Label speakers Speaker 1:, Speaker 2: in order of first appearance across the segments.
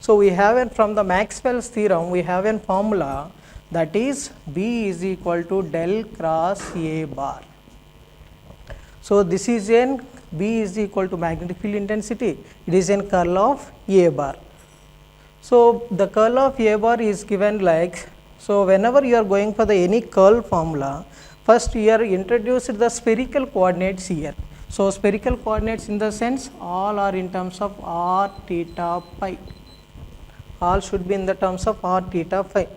Speaker 1: So we have from the Maxwell's theorem, we have a formula that is B is equal to del cross A bar. So this is in B is equal to magnetic field intensity, it is in curl of A bar. So the curl of A bar is given like, so whenever you are going for the any curl formula, first you are introduced the spherical coordinates here. So spherical coordinates in the sense all are in terms of r theta phi, all should be in the terms of r theta phi.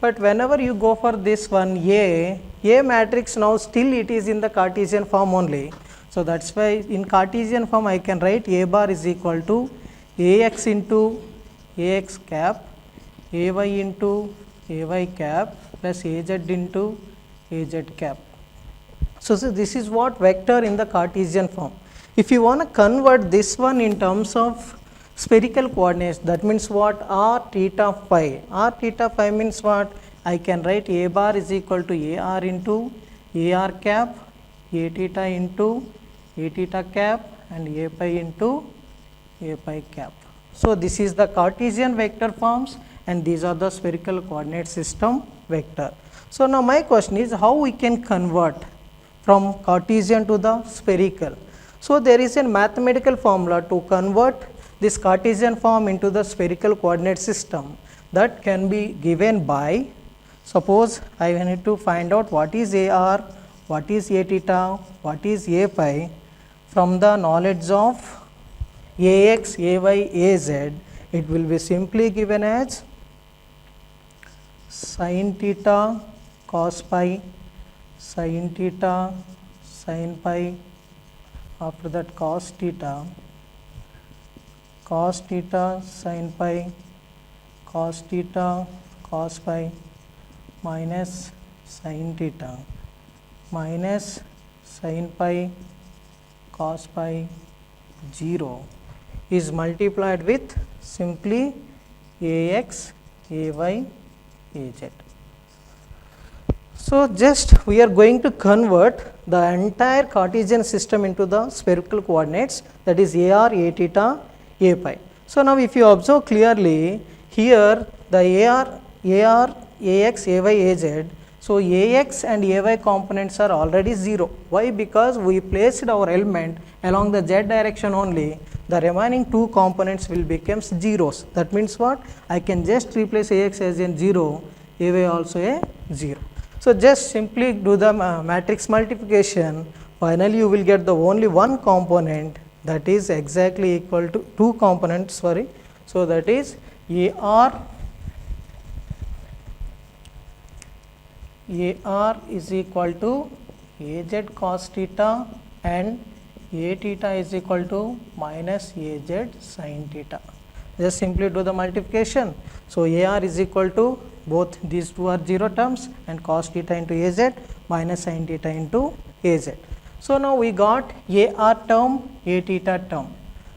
Speaker 1: But whenever you go for this one A matrix, now still it is in the Cartesian form only. So that's why in Cartesian form I can write A bar is equal to Ax into Ax cap, Ay into Ay cap plus Az into Az cap. So this is what vector in the Cartesian form. If you want to convert this one in terms of spherical coordinates, that means what, r theta phi. R theta phi means what, I can write A bar is equal to Ar into Ar cap, A theta into A theta cap and A pi into A pi cap. So this is the Cartesian vector forms and these are the spherical coordinate system vector. So now my question is how we can convert from Cartesian to the spherical. So there is a mathematical formula to convert this Cartesian form into the spherical coordinate system that can be given by, suppose I need to find out what is Ar, what is A theta, what is A phi. From the knowledge of Ax, Ay, Az, it will be simply given as sin theta cos pi, sin theta sin pi, after that cos theta sin pi, cos theta cos pi minus sin theta minus sin pi cos pi 0 is multiplied with simply Ax, Ay, Az. So just we are going to convert the entire Cartesian system into the spherical coordinates, that is Ar, A theta, A pi. So now if you observe clearly here the Ar, Ax, Ay, Az, so Ax and Ay components are already 0. Why? Because we placed our element along the z direction only, the remaining two components will become zeros. That means what? I can just replace Ax as a 0, Ay also a 0. So just simply do the matrix multiplication, finally you will get the only one component that is exactly equal to two components, sorry. So that is Ar is equal to Az cos theta and A theta is equal to minus Az sin theta. Just simply do the multiplication. So Ar is equal to, both these two are 0 terms, and cos theta into Az minus sin theta into Az. So now we got Ar term, A theta term.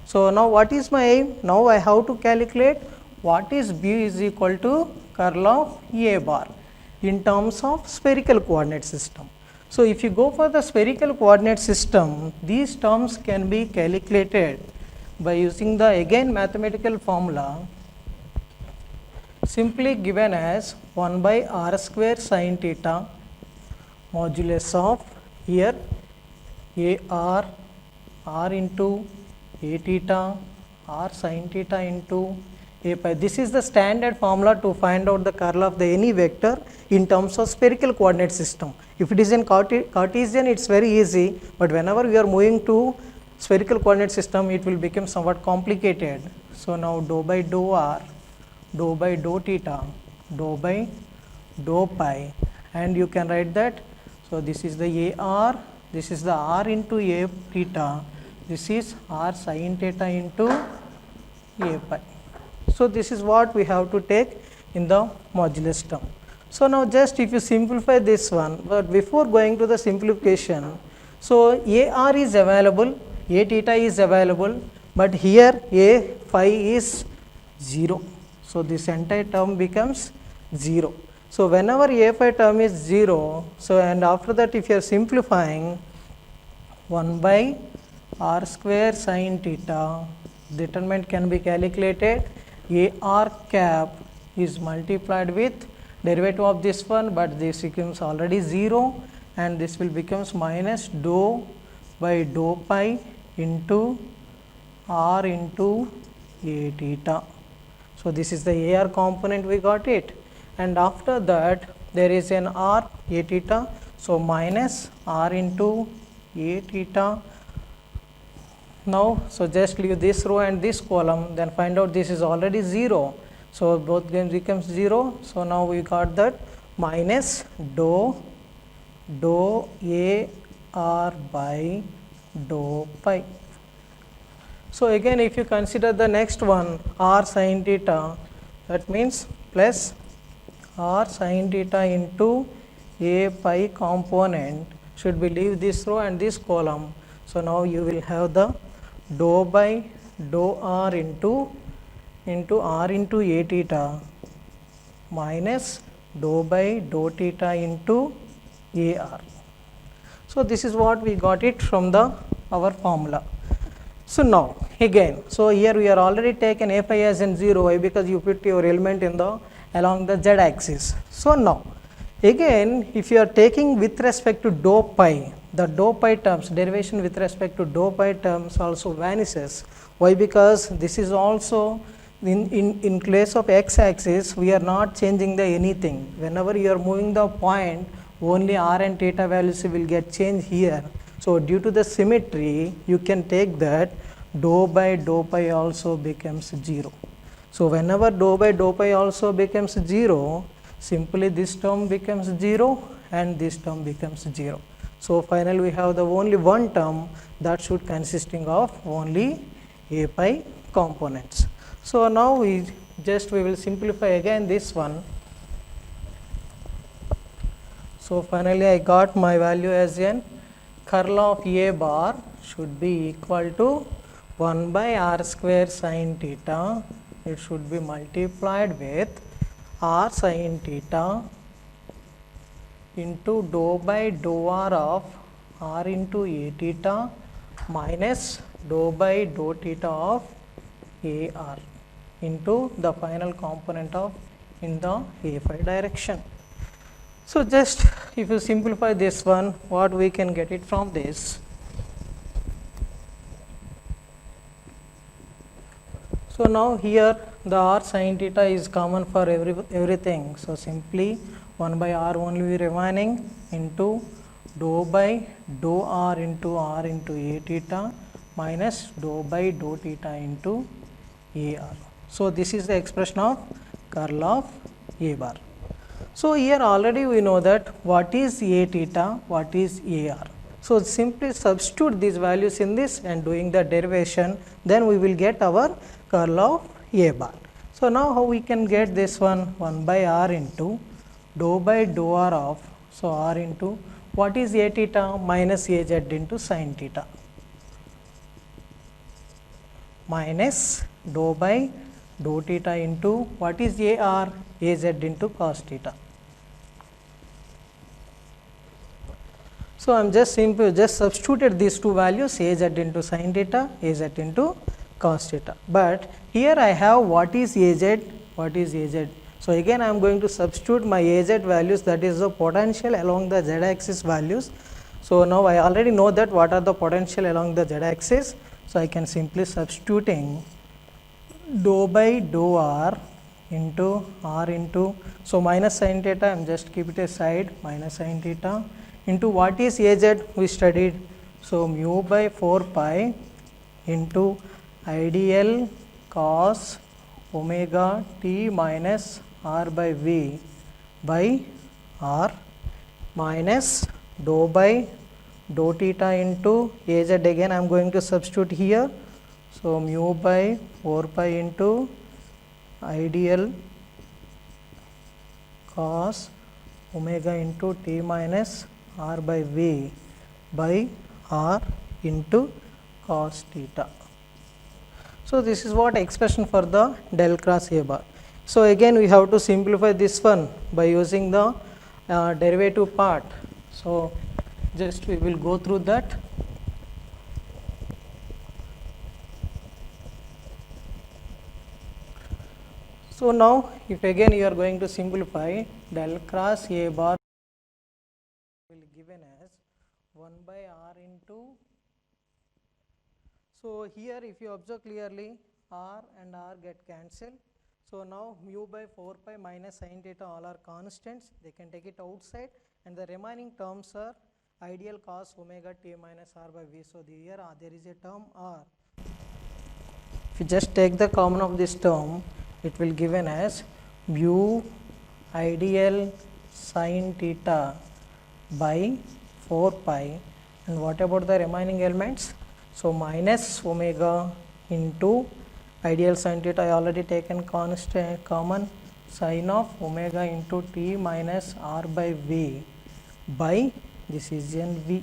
Speaker 1: So now what is my aim? Now I have to calculate what is B is equal to curl of A bar in terms of spherical coordinate system. So if you go for the spherical coordinate system, these terms can be calculated by using the again mathematical formula simply given as 1 by r square sin theta modulus of here Ar, r into A theta, r sin theta into A pi. This is the standard formula to find out the curl of the any vector in terms of spherical coordinate system. If it is in Cartesian, it is very easy, but whenever we are moving to spherical coordinate system, it will become somewhat complicated. So now dou by dou r, dou by dou theta, dou by dou pi, and you can write that. So this is the Ar, this is the r into A theta, this is r sin theta into A pi. So this is what we have to take in the modulus term. So now just if you simplify this one, but before going to the simplification, so Ar is available, A theta is available, but here A phi is 0. So this entire term becomes 0. So whenever A phi term is 0, so and after that if you are simplifying 1 by r square sin theta, determinant can be calculated AR cap is multiplied with derivative of this one, but this becomes already 0 and this will becomes minus dou by dou pi into R into A theta. So, this is the AR component, we got it, and after that there is an R A theta. So, minus R into A theta. Now, so just leave this row and this column, then find out this is already 0. So, both games becomes 0. So, now we got that minus dou A R by dou pi. So, again if you consider the next one R sin theta, that means plus R sin theta into A pi component, should be leave this row and this column. So, now you will have the dou by dou R into R into A theta minus dou by dou theta into AR. So, this is what we got it from the our formula. So, now again, so here we are already taken A pi as in 0. Why? Because you put your element in the along the z axis. So, now again if you are taking with respect to dou pi, the dou pi terms, derivation with respect to dou pi terms also vanishes. Why? Because this is also in place of x axis, we are not changing the anything. Whenever you are moving the point, only r and theta values will get changed here. So, due to the symmetry, you can take that dou by dou pi also becomes 0. So, whenever dou by dou pi also becomes 0, simply this term becomes 0 and this term becomes 0. So, finally, we have the only one term that should consisting of only A pi components. So, now we will simplify again this one. So, finally, I got my value as n curl of A bar should be equal to 1 by r square sin theta. It should be multiplied with r sin theta into dou by dou r of r into A theta minus dou by dou theta of AR into the final component of in the A phi direction. So, just if you simplify this one, what we can get it from this? So, now here the r sin theta is common for everything. So, simply 1 by r only remaining into dou by dou r into A theta minus dou by dou theta into AR. So, this is the expression of curl of A bar. So, here already we know that what is A theta, what is AR. So, simply substitute these values in this and doing the derivation, then we will get our curl of A bar. So, now how we can get this one? 1 by r into dou by dou r of, so r into what is A theta minus AZ into sin theta minus dou by dou theta into what is AR, AZ into cos theta. So, I am just substituted these two values, AZ into sin theta, AZ into cos theta. But here I have what is AZ, what is AZ. So, again I am going to substitute my AZ values, that is the potential along the z axis values. So, now I already know that what are the potential along the z axis. So, I can simply substituting dou by dou r into, so minus sin theta, I am just keep it aside, minus sin theta into what is AZ we studied. So, mu by 4 pi into ideal cos omega t minus r by v by r minus dou by dou theta into AZ, again I am going to substitute here. So, mu by 4 pi into ideal cos omega into t minus r by v by r into cos theta. So, this is what expression for the del cross A bar. So, again we have to simplify this one by using the derivative part. So, just we will go through that. So now if again you are going to simplify, del cross A bar will be given as 1 by r into, so here if you observe clearly, r and r get cancelled. So now mu by 4 pi minus sin theta all are constants, they can take it outside, and the remaining terms are ideal cos omega t minus r by v. So here there is a term r. If you just take the common of this term, it will given as mu ideal sin theta by 4 pi, and what about the remaining elements? So minus omega into ideal sin theta, I already taken constant common, sin of omega into t minus r by v by this is n v.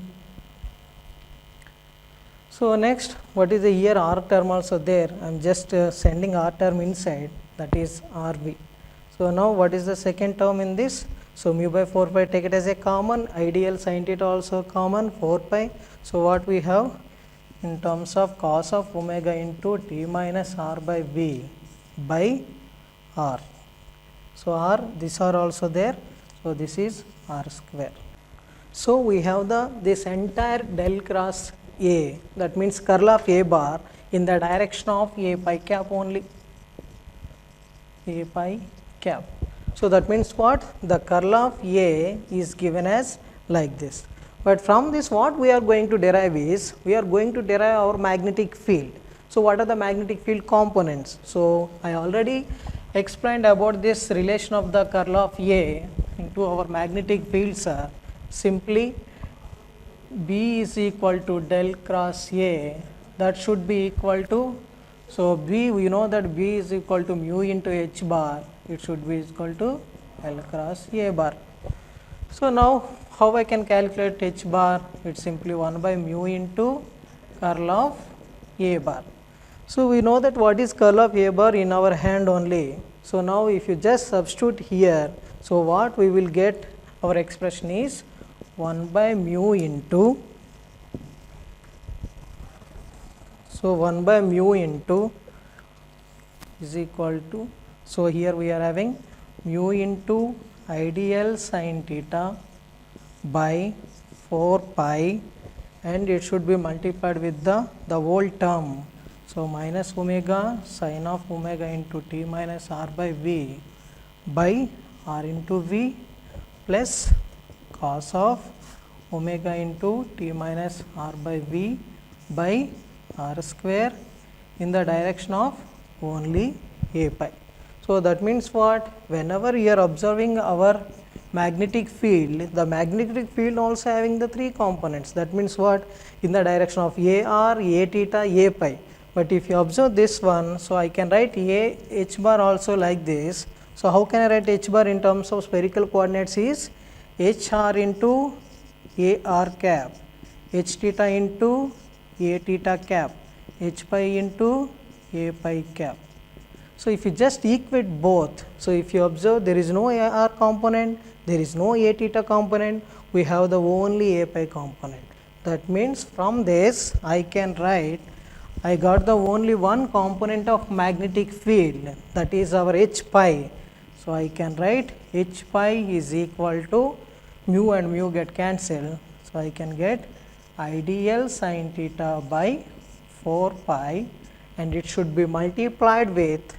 Speaker 1: So next, what is the here r term also there, I am just sending r term inside, that is rv. So now what is the second term in this? So mu by 4 pi, take it as a common, ideal sin theta also common, 4 pi. So what we have in terms of cos of omega into t minus r by v by r. So r, these are also there, so this is r square. So we have this entire del cross A, that means curl of A bar in the direction of A pi cap only, A pi cap. So that means what? The curl of A is given as like this. But from this what we are going to derive is, we are going to derive our magnetic field. So what are the magnetic field components? So I already explained about this relation of the curl of A into our magnetic fields are simply B is equal to del cross A, that should be equal to, so B, we know that B is equal to mu into H bar, it should be equal to L cross A bar. So now how I can calculate H bar? It's simply 1 by mu into curl of A bar. So we know that what is curl of A bar in our hand only. So now if you just substitute here, so what we will get, our expression is 1 by mu into, so 1 by mu into is equal to, so here we are having mu into ideal sin theta by 4 pi, and it should be multiplied with the whole term. So minus omega sin of omega into t minus r by v by r into v plus cos of omega into t minus r by v by r square in the direction of only A pi. So that means what? Whenever you are observing our magnetic field, the magnetic field also having the three components. That means what? In the direction of AR, A theta, A pi. But if you observe this one, so I can write A H bar also like this. So how can I write H bar in terms of spherical coordinates is HR into AR cap, H theta into A theta cap, H pi into A pi cap. So if you just equate both, so if you observe there is no AR component, there is no A theta component, we have the only A pi component. That means from this I can write, I got the only one component of magnetic field, that is our H pi. So I can write H pi is equal to mu and mu get cancelled. So I can get ideal sin theta by 4 pi, and it should be multiplied with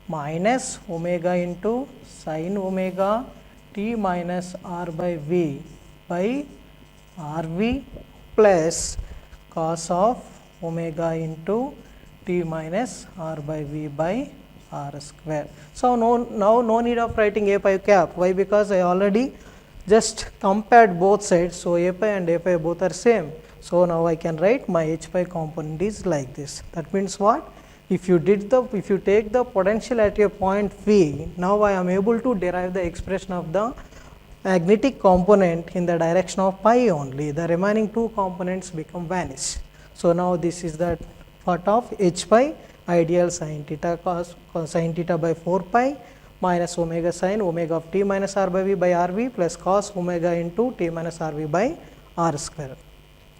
Speaker 1: minus omega into sin omega t minus r by v by rv plus cos of omega into t minus r by v by r square. So now no need of writing A pi cap. Why? Because I already just compared both sides. So A pi and A pi both are same. So now I can write my H pi component is like this. That means what? If you take the potential at a point V, now I am able to derive the expression of the magnetic component in the direction of pi only. The remaining two components become vanish. So now this is the part of H pi, ideal sin theta cos sin theta by 4 pi minus omega sin omega of t minus r by v by rv plus cos omega into t minus rv by r square.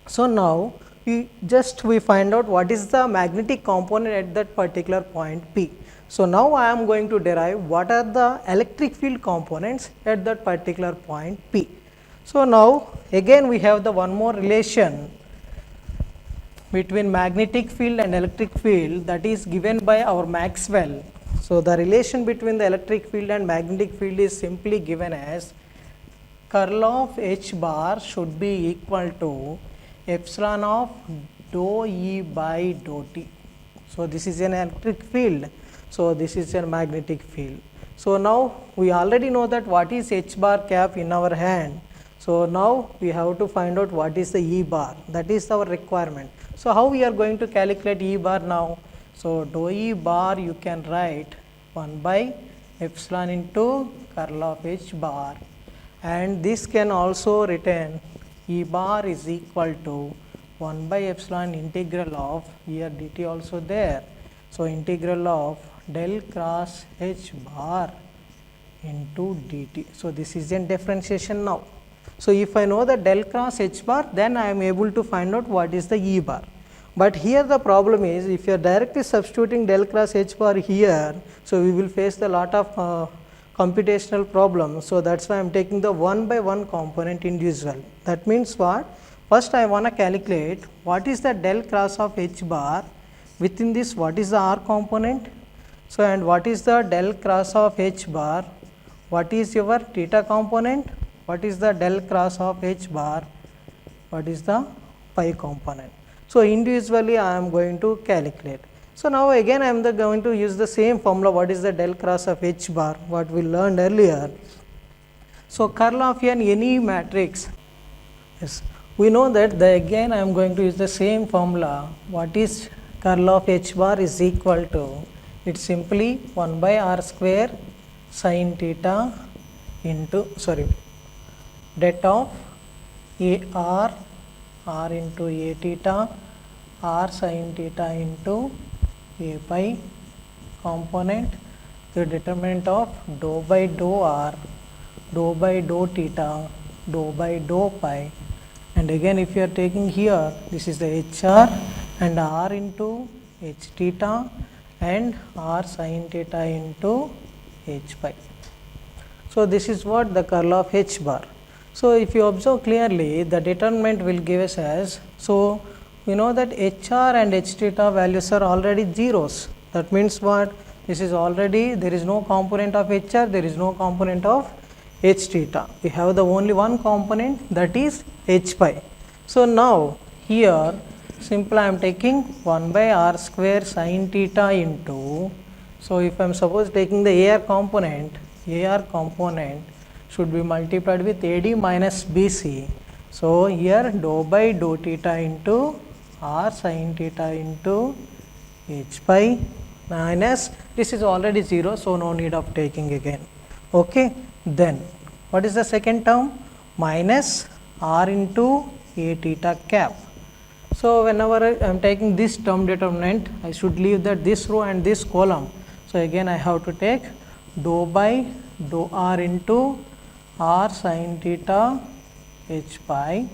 Speaker 1: So now we find out what is the magnetic component at that particular point P. So now I am going to derive what are the electric field components at that particular point P. So now again we have the one more relation between magnetic field and electric field, that is given by our Maxwell. So the relation between the electric field and magnetic field is simply given as curl of H bar should be equal to epsilon of dou E by dou T. So this is an electric field. So this is a magnetic field. So now we already know that what is H bar cap in our hand. So now we have to find out what is the E bar. That is our requirement. So how we are going to calculate E bar now? So dou E bar you can write 1 by epsilon into curl of H bar, and this can also written E bar is equal to 1 by epsilon integral of, here dt also there. So integral of del cross H bar into dt. So this is a differentiation now. So if I know the del cross H bar, then I am able to find out what is the E bar. But here the problem is, if you are directly substituting del cross H bar here, so we will face a lot of computational problems. So that's why I am taking the one by one component individual. That means what? First I want to calculate what is the del cross of H bar. Within this, what is the R component? So and what is the del cross of H bar? What is your theta component? What is the del cross of H bar? What is the phi component? So individually I am going to calculate. So now again I am going to use the same formula. What is the del cross of H bar? What we learned earlier. So curl of any matrix. Yes, we know that again I am going to use the same formula. What is curl of H bar is equal to, it's simply 1 by r square sin theta into det of AR r into a theta r sin theta into a pi component, the determinant of dou by dou r, dou by dou theta, dou by dou pi, and again if you are taking here, this is the HR and r into h theta and r sin theta into h pi. So this is what the curl of H bar. So if you observe clearly, the determinant will give us as, so we know that HR and H theta values are already zeros. That means what? This is already, there is no component of HR, there is no component of H theta. We have the only one component, that is H pi. So now here simply I am taking 1 by r square sin theta into, so if I am suppose taking the AR component should be multiplied with AD minus BC. So here dou by dou theta into r sin theta into h pi minus, this is already 0, so no need of taking again. Okay, then what is the second term? Minus r into a theta cap. So whenever I am taking this term determinant, I should leave that this row and this column. So again I have to take dou by dou r into r sin theta h pi,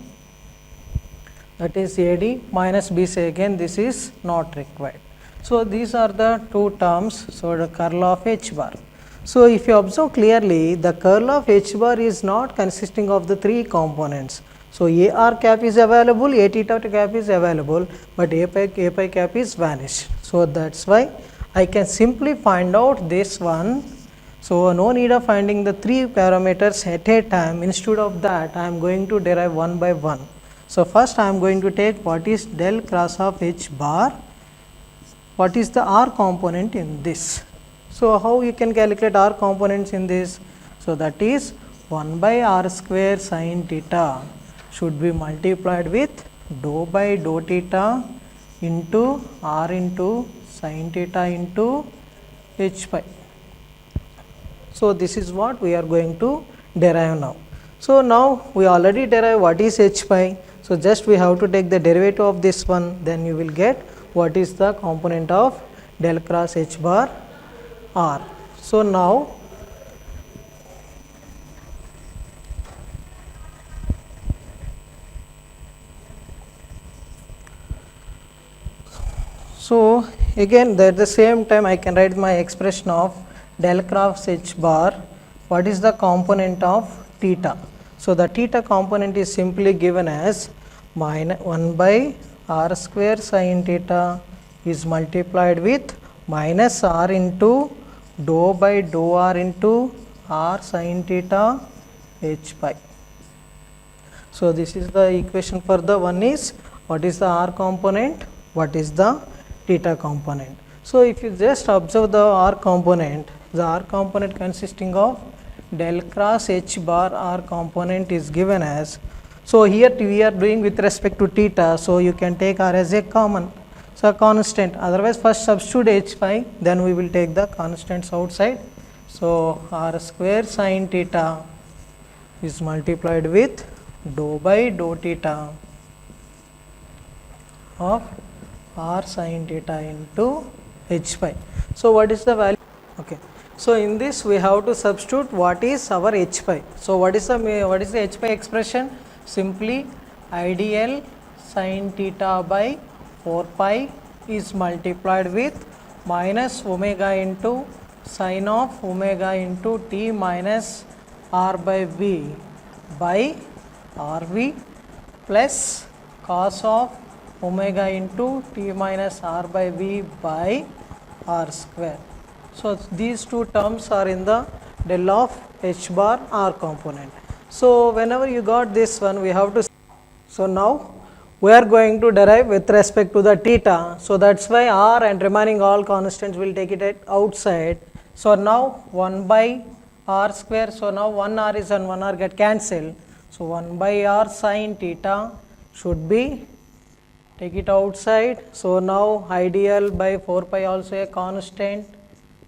Speaker 1: that is AD minus BC. Again this is not required. So these are the two terms. So the curl of H bar. So if you observe clearly, the curl of H bar is not consisting of the three components. So AR cap is available, A theta cap is available, but A pi cap is vanished. So that's why I can simply find out this one. So no need of finding the three parameters at a time. Instead of that, I am going to derive one by one. So first I am going to take what is del cross of H bar, what is the R component in this. So how you can calculate R components in this? So that is 1 by r square sin theta should be multiplied with dou by dou theta into r into sin theta into h pi. So this is what we are going to derive now. So now we already derive what is h pi. So just we have to take the derivative of this one, then you will get what is the component of del cross H bar R. So now again at the same time I can write my expression of del cross h bar. What is the component of theta? So the theta component is simply given as minus 1 by r square sin theta is multiplied with minus r into dou by dou r into r sin theta h pi. So this is the equation for the one is what is the r component, what is the theta component. So if you just observe the r component consisting of del cross h bar r component is given as, so here we are doing with respect to theta, so you can take r as a common, so constant, otherwise first substitute h pi, then we will take the constants outside. So r square sin theta is multiplied with dou by dou theta of r sin theta into h pi. So what is the value? Okay. So in this we have to substitute what is our h pi. So what is the h pi expression? Simply ideal sin theta by 4 pi is multiplied with minus omega into sin of omega into t minus r by v by rv plus cos of omega into t minus r by v by r square. So these two terms are in the del of h bar r component. So whenever you got this one, we have to, so now we are going to derive with respect to the theta. So that's why r and remaining all constants will take it at outside. So now 1 by r square, so now 1 r is and 1 r get cancelled. So 1 by r sin theta should be, take it outside. So now ideal by 4 pi also a constant,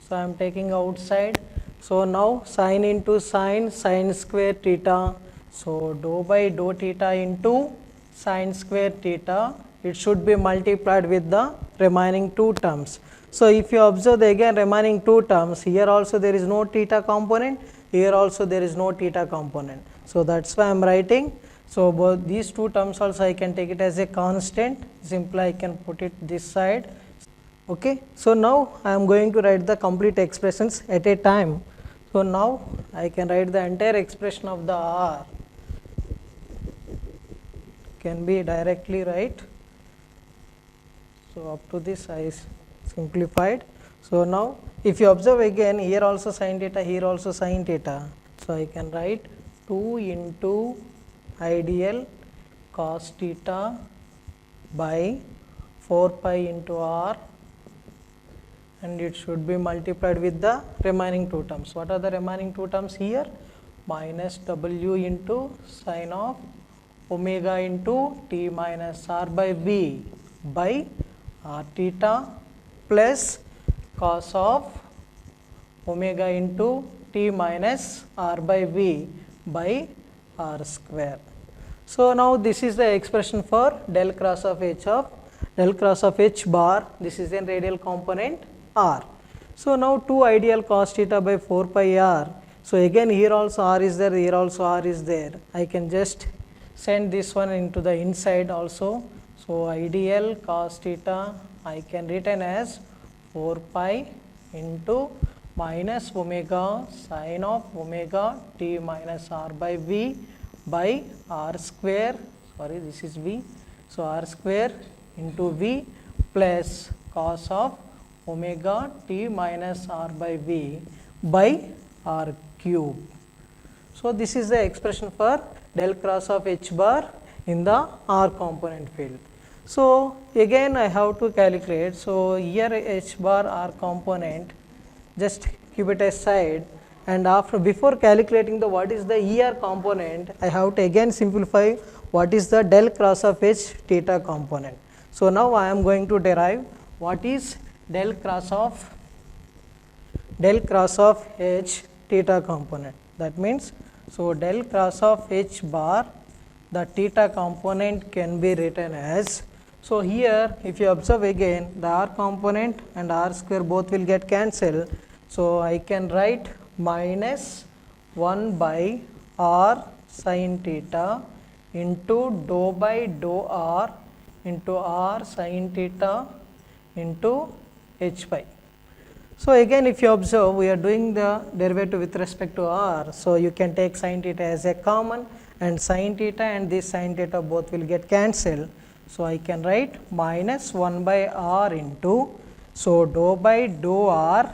Speaker 1: so I am taking outside. So now sin into sin square theta, so dou by dou theta into sin square theta, it should be multiplied with the remaining two terms. So if you observe the again remaining two terms, here also there is no theta component, here also there is no theta component. So that's why I am writing. So both these two terms also I can take it as a constant, simply I can put it this side. Okay. So now I am going to write the complete expressions at a time. So now I can write the entire expression of the r, can be directly write. So up to this I simplified. So now if you observe again, here also sin theta, here also sin theta, so I can write 2 into ideal cos theta by 4 pi into r, and it should be multiplied with the remaining two terms. What are the remaining two terms here? Minus w into sin of omega into t minus r by v by r theta plus cos of omega into t minus r by v by r square. So now this is the expression for del cross of h bar. This is a radial component r. So now 2 ideal cos theta by 4 pi r. So again here also r is there, here also r is there. I can just send this one into the inside also. So ideal cos theta I can written as 4 pi into minus omega sin of omega t minus r by v by r square, sorry this is v, so r square into v plus cos of omega t minus r by v by r cube. So this is the expression for del cross of h bar in the r component field. So again I have to calculate. So here h bar r component, just keep it aside, and after before calculating the what is the ER component, I have to again simplify what is the del cross of h theta component. So now I am going to derive what is del cross of h theta component. That means, so del cross of h bar, the theta component can be written as, so here if you observe again, the r component and r square both will get cancelled. So I can write minus 1 by r sin theta into dou by dou r into r sin theta into h pi. So again, if you observe, we are doing the derivative with respect to r. So you can take sin theta as a common, and sin theta and this sin theta both will get cancelled. So I can write minus 1 by r into, so dou by dou r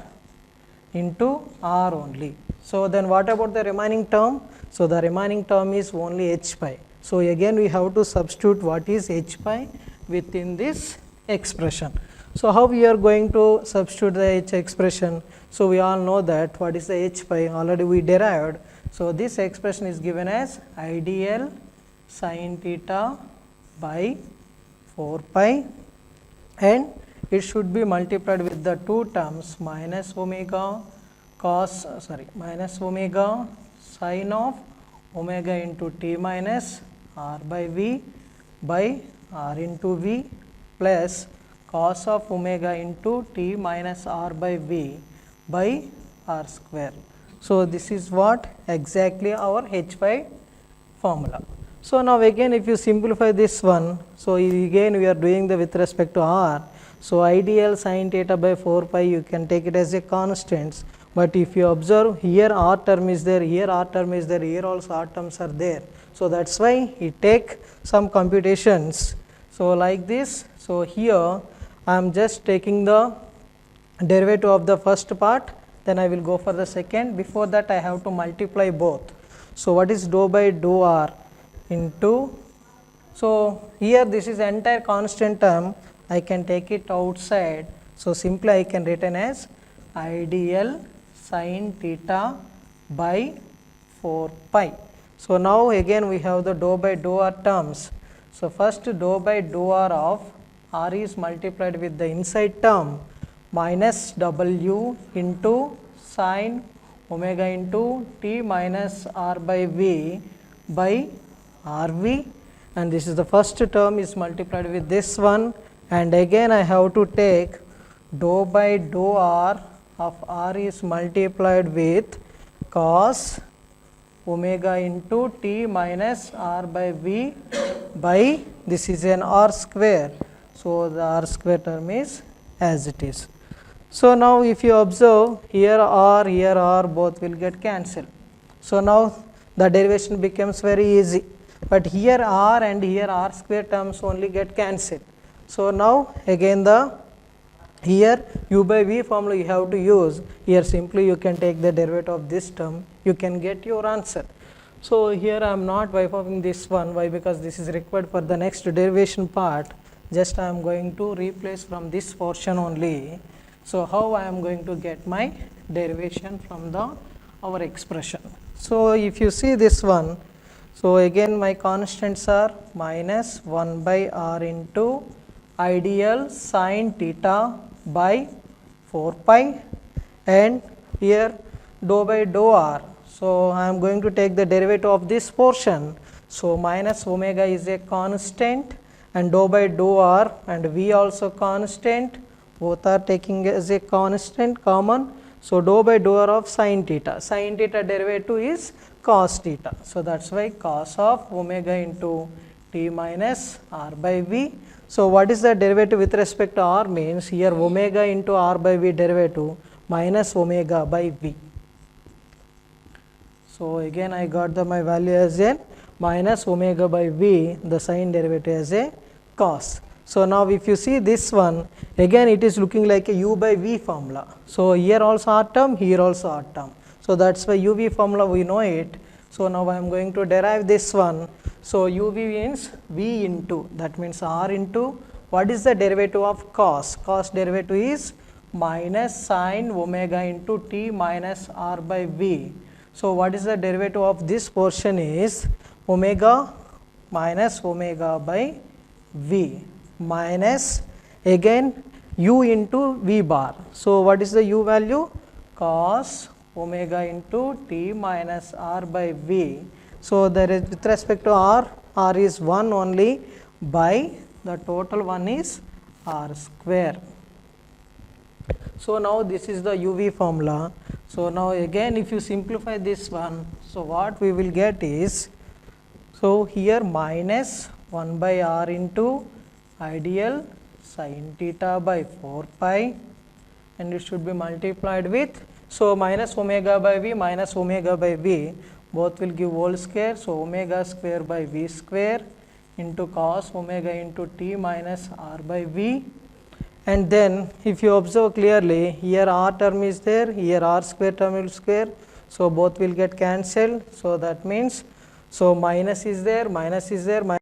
Speaker 1: into r only. So then what about the remaining term? So the remaining term is only h pi. So again we have to substitute what is h pi within this expression. So how we are going to substitute the h expression? So we all know that what is the h pi, already we derived. So this expression is given as ideal sin theta by 4 pi, and it should be multiplied with the two terms minus omega sin of omega into t minus r by v by r into v plus cos of omega into t minus r by v by r square. So this is what exactly our h pi formula. So now again if you simplify this one, so again we are doing the with respect to r. So ideal sin theta by 4 pi you can take it as a constant, but if you observe here r term is there, here r term is there, here also r terms are there. So that's why you take some computations. So like this, so here I am just taking the derivative of the first part, then I will go for the second. Before that I have to multiply both. So what is dou by dou r into, so here this is entire constant term, I can take it outside. So simply I can written as ideal sin theta by 4 pi. So now again we have the dou by dou r terms. So first dou by dou r of r is multiplied with the inside term minus w into sin omega into t minus r by v by rv, and this is the first term is multiplied with this one, and again I have to take dou by dou r of r is multiplied with cos omega into t minus r by v by, this is an r square. So the r square term is as it is. So now if you observe, here r both will get cancelled. So now the derivation becomes very easy, but here r and here r square terms only get cancelled. So now again the here u by v formula you have to use. Here simply you can take the derivative of this term, you can get your answer. So here I am not bypassing this one. Why? Because this is required for the next derivation part. Just I am going to replace from this portion only. So how I am going to get my derivation from the our expression? So if you see this one, so again my constants are minus 1 by r into ideal sin theta by 4 pi, and here dou by dou r. So I am going to take the derivative of this portion. So minus omega is a constant, and dou by dou r and v also constant, both are taking as a constant common. So dou by dou r of sin theta derivative is cos theta. So that's why cos of omega into t minus r by v. So what is the derivative with respect to r means, here omega into r by v derivative minus omega by v. So again I got my value as a minus omega by v, the sin derivative as a cos. So now if you see this one, again it is looking like a u by v formula. So here also r term, here also r term. So that's why uv formula we know it. So now I am going to derive this one. So uv means v into, that means r into, what is the derivative of cos? Cos derivative is minus sin omega into t minus r by v. So what is the derivative of this portion is omega minus omega by v minus again u into v bar. So what is the u value? Cos omega into t minus r by v. So there is with respect to r is 1 only, by the total one is r square. So now this is the uv formula. So now again if you simplify this one, so what we will get is, so here minus 1 by r into ideal sin theta by 4 pi and it should be multiplied with, so minus omega by v minus omega by v, both will give whole square, so omega square by v square into cos omega into t minus r by v. And then if you observe clearly, here r term is there, here r square term will square, so both will get cancelled. So that means, so minus is there, minus is there, minus